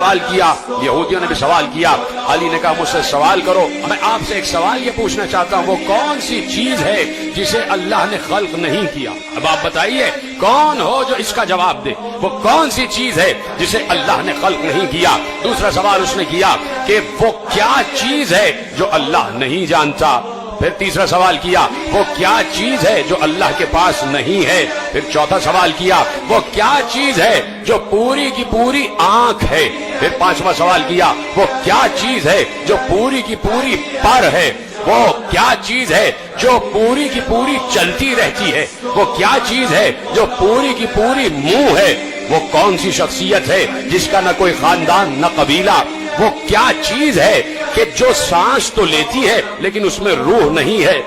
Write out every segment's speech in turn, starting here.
سوال کیا، یہودیوں نے بھی سوال کیا، علی نے کہا مجھ سے سوال کرو، میں آپ سے ایک سوال یہ پوچھنا چاہتا ہوں، وہ کون سی چیز ہے جسے اللہ نے خلق نہیں کیا؟ اب آپ بتائیے کون ہو جو اس کا جواب دے، وہ کون سی چیز ہے جسے اللہ نے خلق نہیں کیا؟ دوسرا سوال اس نے کیا کہ وہ کیا چیز ہے جو اللہ نہیں جانتا؟ پھر تیسرا سوال کیا وہ کیا چیز ہے جو اللہ کے پاس نہیں ہے؟ پھر چوتھا سوال کیا وہ کیا چیز ہے جو پوری کی پوری آنکھ ہے؟ پھر پانچواں سوال کیا وہ کیا چیز ہے جو پوری کی پوری پر ہے؟ وہ کیا چیز ہے جو پوری کی پوری چلتی رہتی ہے؟ وہ کیا چیز ہے جو پوری کی پوری منہ ہے؟ وہ کون سی شخصیت ہے جس کا نہ کوئی خاندان نہ قبیلہ؟ وہ کیا چیز ہے کہ جو سانس تو لیتی ہے لیکن اس میں روح نہیں ہے؟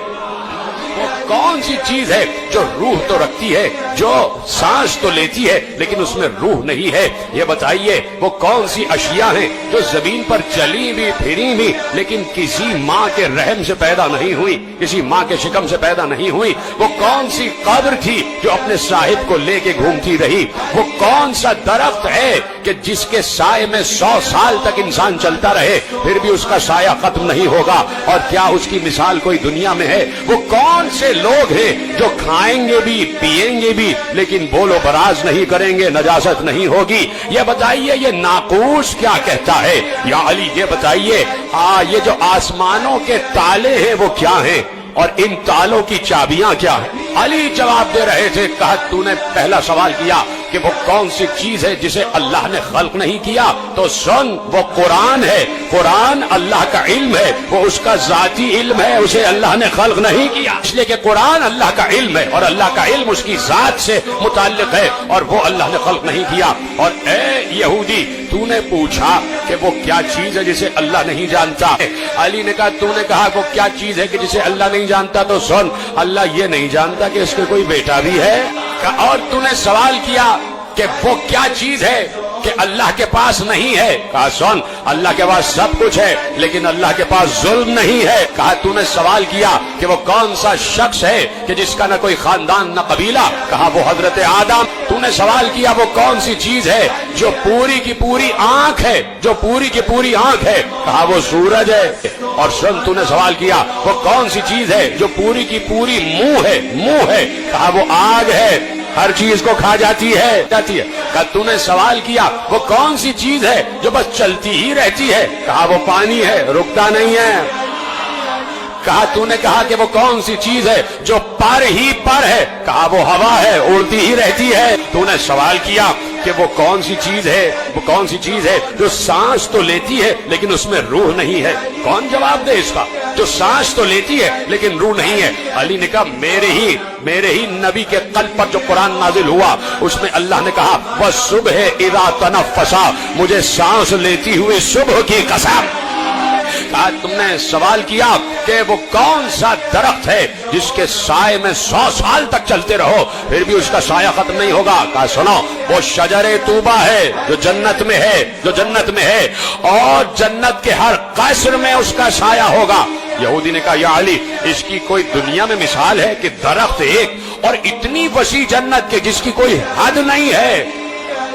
وہ کون سی چیز ہے جو روح تو رکھتی ہے، جو سانس تو لیتی ہے لیکن اس میں روح نہیں ہے؟ یہ بتائیے وہ کون سی اشیاء ہیں جو زمین پر چلی بھی پھری بھی لیکن کسی ماں کے رحم سے پیدا نہیں ہوئی، کسی ماں کے شکم سے پیدا نہیں ہوئی؟ وہ کون سی قبر تھی جو اپنے صاحب کو لے کے گھومتی رہی؟ وہ کون سا درخت ہے کہ جس کے سائے میں 100 سال تک انسان چلتا رہے پھر بھی اس کا سایہ ختم نہیں ہوگا؟ اور کیا اس کی مثال کوئی دنیا میں ہے؟ وہ کون سے لوگ ہیں جو کھائیں گے بھی پیئیں گے بھی لیکن بول و براز نہیں کریں گے، نجاست نہیں ہوگی؟ یہ بتائیے یہ ناقوس کیا کہتا ہے؟ یا علی یہ بتائیے یہ جو آسمانوں کے تالے ہیں وہ کیا ہیں اور ان تالوں کی چابیاں کیا ہیں؟ علی جواب دے رہے تھے، کہا تو نے پہلا سوال کیا کہ وہ کون سی چیز ہے جسے اللہ نے خلق نہیں کیا، تو سن وہ قرآن ہے، قرآن اللہ کا علم ہے، وہ اس کا ذاتی علم ہے، اسے اللہ نے خلق نہیں کیا، اس لیے کہ قرآن اللہ کا علم ہے اور اللہ کا علم اس کی ذات سے متعلق ہے اور وہ اللہ نے خلق نہیں کیا۔ اور اے یہودی تو نے پوچھا کہ وہ کیا چیز ہے جسے اللہ نہیں جانتا؟ علی نے کہا تو نے کہا وہ کیا چیز ہے کہ جسے اللہ نہیں جانتا، تو سن اللہ یہ نہیں جانتا کہ اس کے کوئی بیٹا بھی ہے۔ اور تو نے سوال کیا کہ وہ کیا چیز ہے کہ اللہ کے پاس نہیں ہے؟ کہا سن اللہ کے پاس سب کچھ ہے لیکن اللہ کے پاس ظلم نہیں ہے۔ کہا تو نے سوال کیا کہ وہ کون سا شخص ہے کہ جس کا نہ کوئی خاندان نہ قبیلہ؟ کہا وہ حضرت آدم۔ تو نے سوال کیا وہ کون سی چیز ہے جو پوری کی پوری آنکھ ہے، جو پوری کی پوری آنکھ ہے؟ کہا وہ سورج ہے۔ اور سن تو نے سوال کیا وہ کون سی چیز ہے جو پوری کی پوری منہ ہے؟ کہا وہ آگ ہے، ہر چیز کو کھا جاتی ہے۔ کہا تو نے سوال کیا وہ کون سی چیز ہے جو بس چلتی ہی رہتی ہے؟ کہا وہ پانی ہے، رکتا نہیں ہے۔ کہا تو نے کہا کہ وہ کون سی چیز ہے جو پر ہی پر ہے؟ کہا وہ ہوا ہے، اڑتی ہی رہتی ہے۔ تو نے سوال کیا کہ وہ کون سی چیز ہے، وہ کون سی چیز ہے جو سانس تو لیتی ہے لیکن اس میں روح نہیں ہے؟ کون جواب دے اس کا؟ جو سانس تو لیتی ہے لیکن روح نہیں ہے۔ علی نے کہا میرے ہی نبی کے قلب پر جو قرآن نازل ہوا اس میں اللہ نے کہا وَالصُّبْحِ إِذَا تَنَفَّسَ، مجھے سانس لیتی ہوئی صبح کی قسم۔ کہا تم نے سوال کیا کہ وہ کون سا درخت ہے جس کے سائے میں 100 سال تک چلتے رہو پھر بھی اس کا سایہ ختم نہیں ہوگا؟ کہا سنو وہ شجر طوبہ ہے جو جنت میں ہے اور جنت کے ہر قصر میں اس کا سایہ ہوگا۔ یہودی نے کہا یا علی اس کی کوئی دنیا میں مثال ہے کہ درخت ایک اور اتنی وسیع جنت کے جس کی کوئی حد نہیں ہے،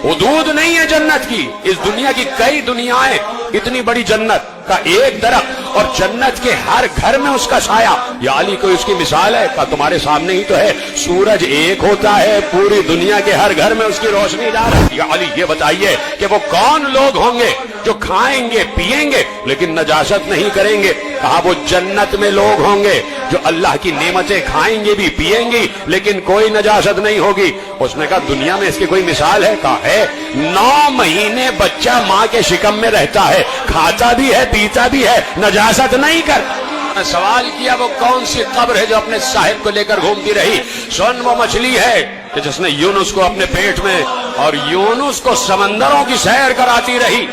حدود نہیں ہے جنت کی؟ اس دنیا کی کئی دنیایں، اتنی بڑی جنت کا ایک درخت اور جنت کے ہر گھر میں اس کا سایہ۔ یا علی کوئی اس کی مثال ہے؟ کہا تمہارے سامنے ہی تو ہے، سورج ایک ہوتا ہے، پوری دنیا کے ہر گھر میں اس کی روشنی جا رہی ہے۔ یا علی یہ بتائیے کہ وہ کون لوگ ہوں گے جو کھائیں گے پیئیں گے لیکن نجاست نہیں کریں گے؟ کہا وہ جنت میں لوگ ہوں گے جو اللہ کی نعمتیں کھائیں گے بھی پیئیں گی لیکن کوئی نجاست نہیں ہوگی۔ اس نے کہا دنیا میں اس کی کوئی مثال ہے؟ کہا ہے، 9 مہینے بچہ ماں کے شکم میں رہتا ہے، کھاتا بھی ہے پیتا بھی ہے، نجاست نہیں کرتا۔ سوال کیا وہ کون سی قبر ہے جو اپنے صاحب کو لے کر گھومتی رہی؟ سن وہ مچھلی ہے کہ جس نے یونس کو اپنے پیٹ میں اور یونس کو سمندروں کی سیر کراتی رہی،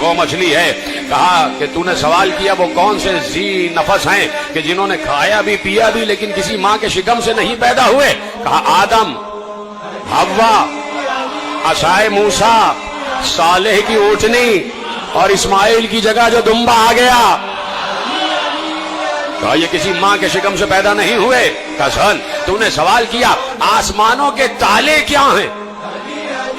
وہ مچھلی ہے۔ کہا کہ تو نے سوال کیا وہ کون سے ذی نفس ہیں کہ جنہوں نے کھایا بھی پیا بھی لیکن کسی ماں کے شکم سے نہیں پیدا ہوئے؟ کہا آدم، حوا، عصائے موسیٰ، صالح کی اونٹنی اور اسماعیل کی جگہ جو دمبا آ گیا۔ کہا یہ کسی ماں کے شکم سے پیدا نہیں ہوئے؟ کہا سن تو نے سوال کیا آسمانوں کے تالے کیا ہیں؟